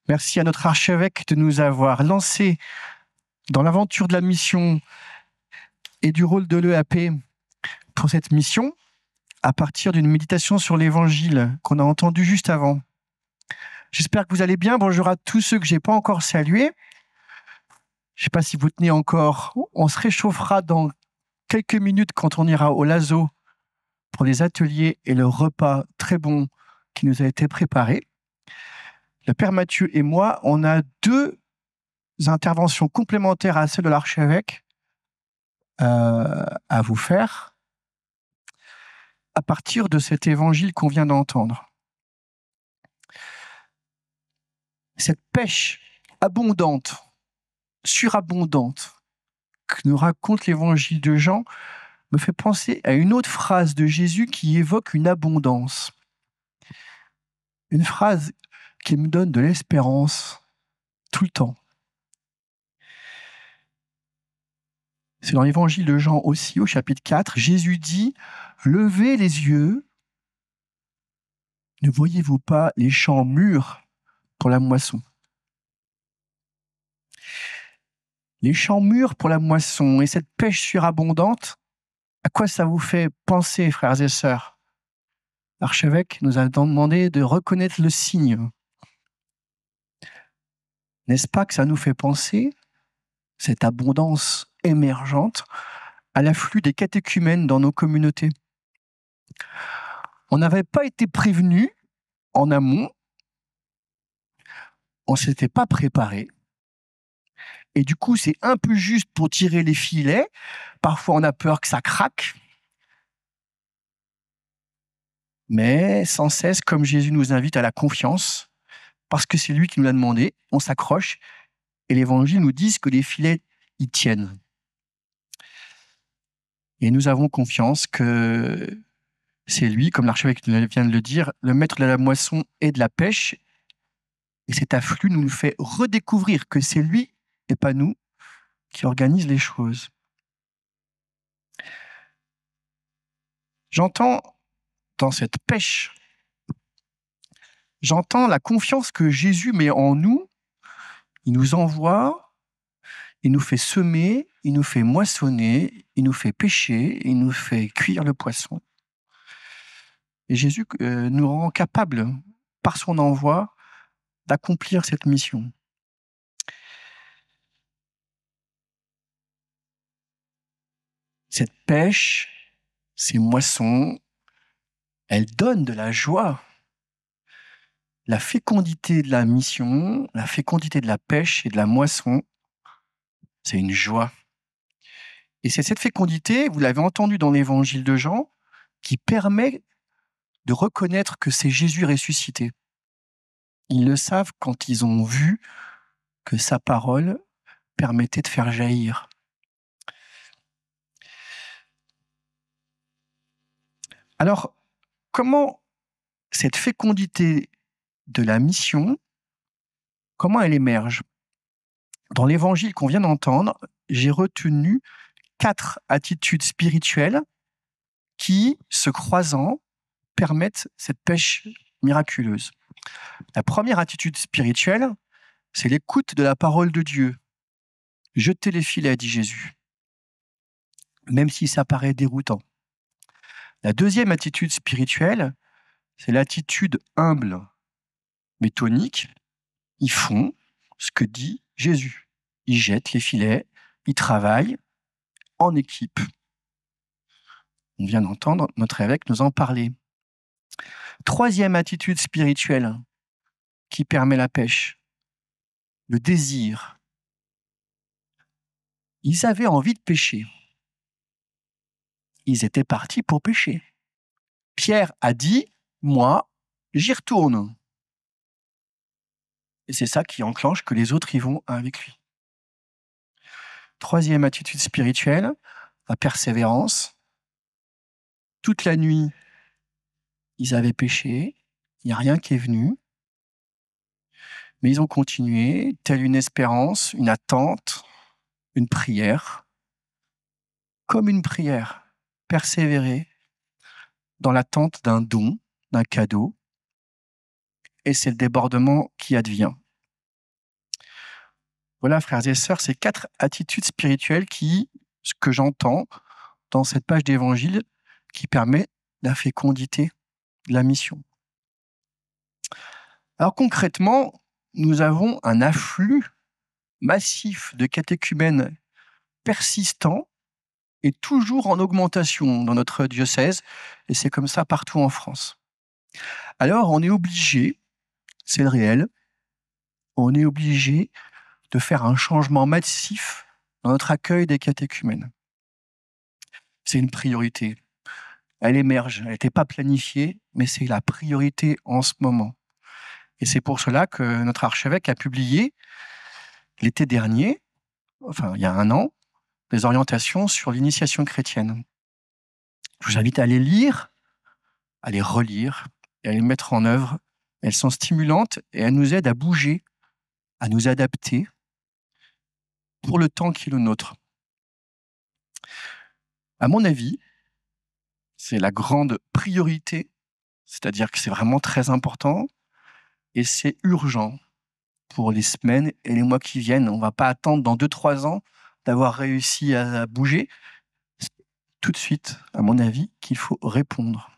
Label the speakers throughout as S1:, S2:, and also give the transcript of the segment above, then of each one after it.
S1: Merci à notre archevêque de nous avoir lancés dans l'aventure de la mission et du rôle de l'EAP pour cette mission, à partir d'une méditation sur l'Évangile qu'on a entendu juste avant. J'espère que vous allez bien. Bonjour à tous ceux que je n'ai pas encore salués. Je ne sais pas si vous tenez encore. On se réchauffera dans quelques minutes quand on ira au Lazo pour les ateliers et le repas très bon qui nous a été préparé. Le Père Mathieu et moi, on a deux interventions complémentaires à celles de l'archevêque à vous faire à partir de cet évangile qu'on vient d'entendre. Cette pêche abondante, surabondante, que nous raconte l'évangile de Jean, me fait penser à une autre phrase de Jésus qui évoque une abondance. Une phrase qui me donne de l'espérance tout le temps. C'est dans l'évangile de Jean aussi, au chapitre 4, Jésus dit « Levez les yeux, ne voyez-vous pas les champs mûrs pour la moisson ?» Les champs mûrs pour la moisson et cette pêche surabondante, à quoi ça vous fait penser, frères et sœurs? L'archevêque nous a demandé de reconnaître le signe. N'est-ce pas que ça nous fait penser, cette abondance émergente, à l'afflux des catéchumènes dans nos communautés? On n'avait pas été prévenus en amont, on ne s'était pas préparé, et du coup c'est un peu juste pour tirer les filets, parfois on a peur que ça craque, mais sans cesse, comme Jésus nous invite à la confiance, parce que c'est lui qui nous l'a demandé, on s'accroche, et l'évangile nous dit que les filets y tiennent. Et nous avons confiance que c'est lui, comme l'archevêque vient de le dire, le maître de la moisson et de la pêche, et cet afflux nous fait redécouvrir que c'est lui, et pas nous, qui organise les choses. J'entends dans cette pêche, j'entends la confiance que Jésus met en nous. Il nous envoie, il nous fait semer, il nous fait moissonner, il nous fait pêcher, il nous fait cuire le poisson. Et Jésus nous rend capables, par son envoi, d'accomplir cette mission. Cette pêche, ces moissons, elles donnent de la joie. La fécondité de la mission, la fécondité de la pêche et de la moisson, c'est une joie. Et c'est cette fécondité, vous l'avez entendu dans l'évangile de Jean, qui permet de reconnaître que c'est Jésus ressuscité. Ils le savent quand ils ont vu que sa parole permettait de faire jaillir. Alors, comment cette fécondité de la mission, comment elle émerge? Dans l'évangile qu'on vient d'entendre, j'ai retenu 4 attitudes spirituelles qui, se croisant, permettent cette pêche miraculeuse. La première attitude spirituelle, c'est l'écoute de la parole de Dieu. Jetez les filets, dit Jésus, même si ça paraît déroutant. La deuxième attitude spirituelle, c'est l'attitude humble, mais tonique. Ils font ce que dit Jésus. Ils jettent les filets, ils travaillent en équipe. On vient d'entendre notre évêque nous en parler. Troisième attitude spirituelle qui permet la pêche, le désir. Ils avaient envie de pêcher. Ils étaient partis pour pêcher. Pierre a dit, moi, j'y retourne. Et c'est ça qui enclenche que les autres y vont avec lui. Troisième attitude spirituelle, la persévérance. Toute la nuit, ils avaient pêché, il n'y a rien qui est venu. Mais ils ont continué, telle une espérance, une attente, une prière. Comme une prière, persévérer dans l'attente d'un don, d'un cadeau. et c'est le débordement qui advient. Voilà, frères et sœurs, ces 4 attitudes spirituelles ce que j'entends dans cette page d'évangile, qui permet la fécondité de la mission. Alors concrètement, nous avons un afflux massif de catéchumènes persistant et toujours en augmentation dans notre diocèse, et c'est comme ça partout en France. Alors on est obligé, c'est le réel, on est obligé de faire un changement massif dans notre accueil des catéchumènes. C'est une priorité. Elle émerge, elle n'était pas planifiée, mais c'est la priorité en ce moment. Et c'est pour cela que notre archevêque a publié l'été dernier, enfin il y a 1 an, des orientations sur l'initiation chrétienne. Je vous invite à les lire, à les relire et à les mettre en œuvre. Elles sont stimulantes et elles nous aident à bouger, à nous adapter pour le temps qui est le nôtre. À mon avis, c'est la grande priorité, c'est-à-dire que c'est vraiment très important et c'est urgent pour les semaines et les mois qui viennent. On ne va pas attendre dans 2-3 ans d'avoir réussi à bouger. C'est tout de suite, à mon avis, qu'il faut répondre.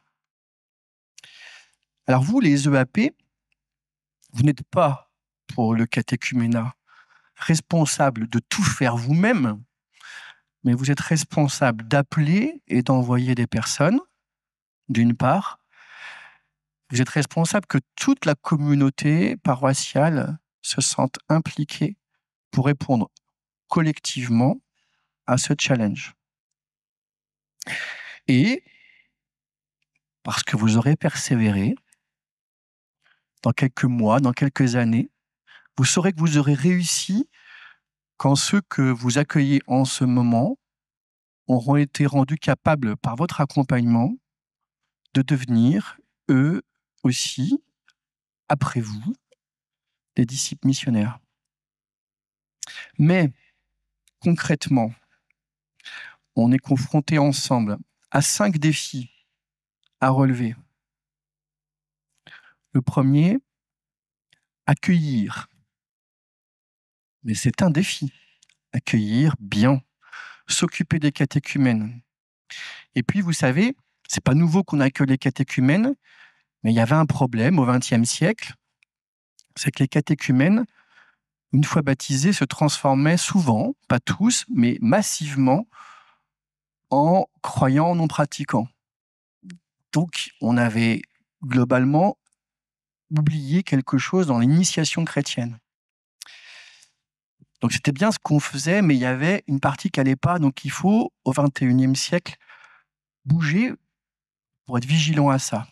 S1: Alors vous, les EAP, vous n'êtes pas, pour le catéchuménat, responsable de tout faire vous-même, mais vous êtes responsable d'appeler et d'envoyer des personnes, d'une part. Vous êtes responsable que toute la communauté paroissiale se sente impliquée pour répondre collectivement à ce challenge. Et parce que vous aurez persévéré, dans quelques mois, dans quelques années, vous saurez que vous aurez réussi quand ceux que vous accueillez en ce moment auront été rendus capables par votre accompagnement de devenir, eux aussi, après vous, des disciples missionnaires. Mais concrètement, on est confrontés ensemble à 5 défis à relever. Le premier, accueillir. Mais c'est un défi. Accueillir bien, s'occuper des catéchumènes. Et puis, vous savez, c'est pas nouveau qu'on accueille les catéchumènes, mais il y avait un problème au XXe siècle, c'est que les catéchumènes, une fois baptisés, se transformaient souvent, pas tous, mais massivement, en croyants non pratiquants. Donc, on avait globalement oublié quelque chose dans l'initiation chrétienne. Donc, c'était bien ce qu'on faisait, mais il y avait une partie qui n'allait pas. Donc, il faut, au XXIe siècle, bouger pour être vigilant à ça.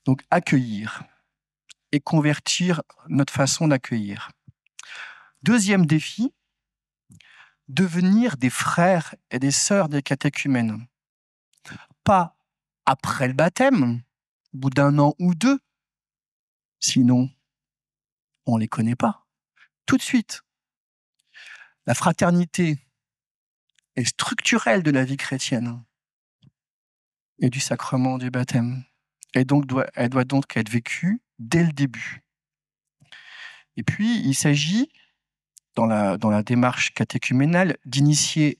S1: Donc, accueillir et convertir notre façon d'accueillir. Deuxième défi, devenir des frères et des sœurs des catéchumènes. Pas après le baptême, au bout d'1 an ou 2, sinon on ne les connaît pas. Tout de suite. La fraternité est structurelle de la vie chrétienne et du sacrement du baptême. Et donc, elle doit donc être vécue dès le début. Et puis, il s'agit, dans la démarche catéchuménale, d'initier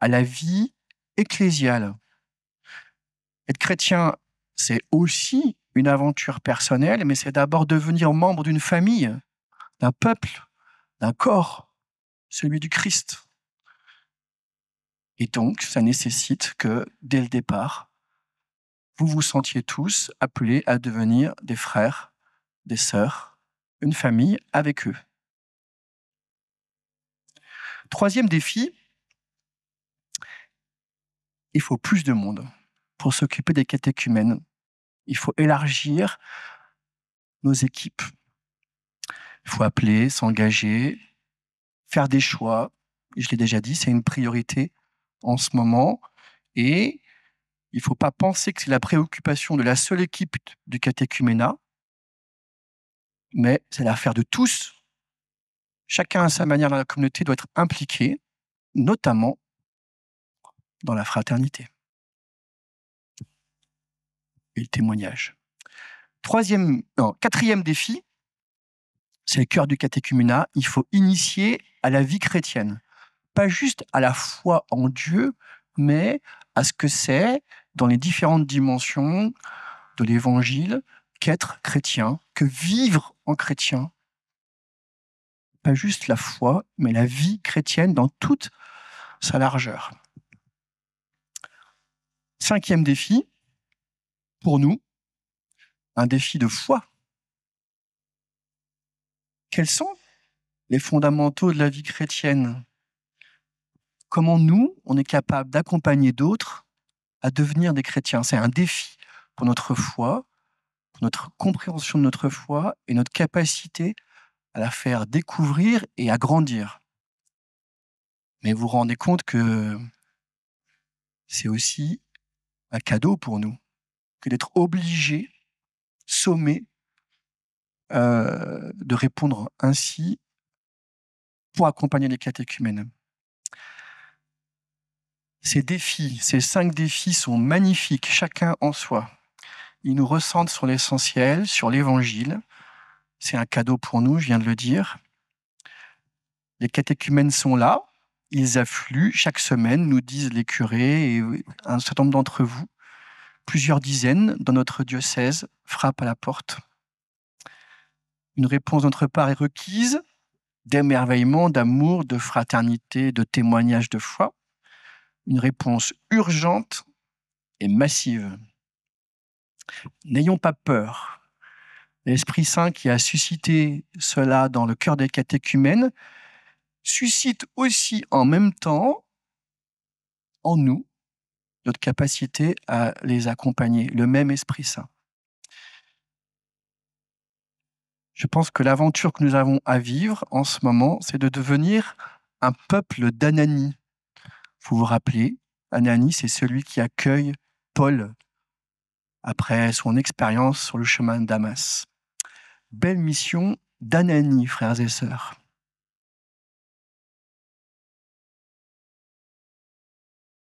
S1: à la vie ecclésiale. Être chrétien, c'est aussi une aventure personnelle, mais c'est d'abord devenir membre d'une famille, d'un peuple, d'un corps, celui du Christ. Et donc, ça nécessite que, dès le départ, vous vous sentiez tous appelés à devenir des frères, des sœurs, une famille avec eux. Troisième défi, il faut plus de monde pour s'occuper des catéchumènes. Il faut élargir nos équipes. Il faut appeler, s'engager, faire des choix. Je l'ai déjà dit, c'est une priorité en ce moment. Et il ne faut pas penser que c'est la préoccupation de la seule équipe du catéchuménat, mais c'est l'affaire de tous. Chacun à sa manière dans la communauté doit être impliqué, notamment dans la fraternité et le témoignage. Quatrième défi, c'est le cœur du catéchuménat, il faut initier à la vie chrétienne. Pas juste à la foi en Dieu, mais à ce que c'est, dans les différentes dimensions de l'Évangile, qu'être chrétien, que vivre en chrétien. Pas juste la foi, mais la vie chrétienne dans toute sa largeur. Cinquième défi, pour nous, un défi de foi. Quels sont les fondamentaux de la vie chrétienne? Comment nous, on est capable d'accompagner d'autres à devenir des chrétiens? C'est un défi pour notre foi, pour notre compréhension de notre foi et notre capacité à la faire découvrir et à grandir. Mais vous vous rendez compte que c'est aussi un cadeau pour nous que d'être obligés, sommés, de répondre ainsi pour accompagner les catéchumènes. Ces défis, ces 5 défis sont magnifiques, chacun en soi. Ils nous recentrent sur l'essentiel, sur l'Évangile. C'est un cadeau pour nous, je viens de le dire. Les catéchumènes sont là, ils affluent chaque semaine, nous disent les curés et un certain nombre d'entre vous. Plusieurs dizaines dans notre diocèse frappent à la porte. Une réponse de notre part est requise, d'émerveillement, d'amour, de fraternité, de témoignage de foi. Une réponse urgente et massive. N'ayons pas peur. L'Esprit Saint qui a suscité cela dans le cœur des catéchumènes suscite aussi en même temps en nous notre capacité à les accompagner, le même Esprit Saint. Je pense que l'aventure que nous avons à vivre en ce moment, c'est de devenir un peuple d'Anani. Vous vous rappelez, Anani, c'est celui qui accueille Paul après son expérience sur le chemin de Damas. Belle mission d'Anani, frères et sœurs.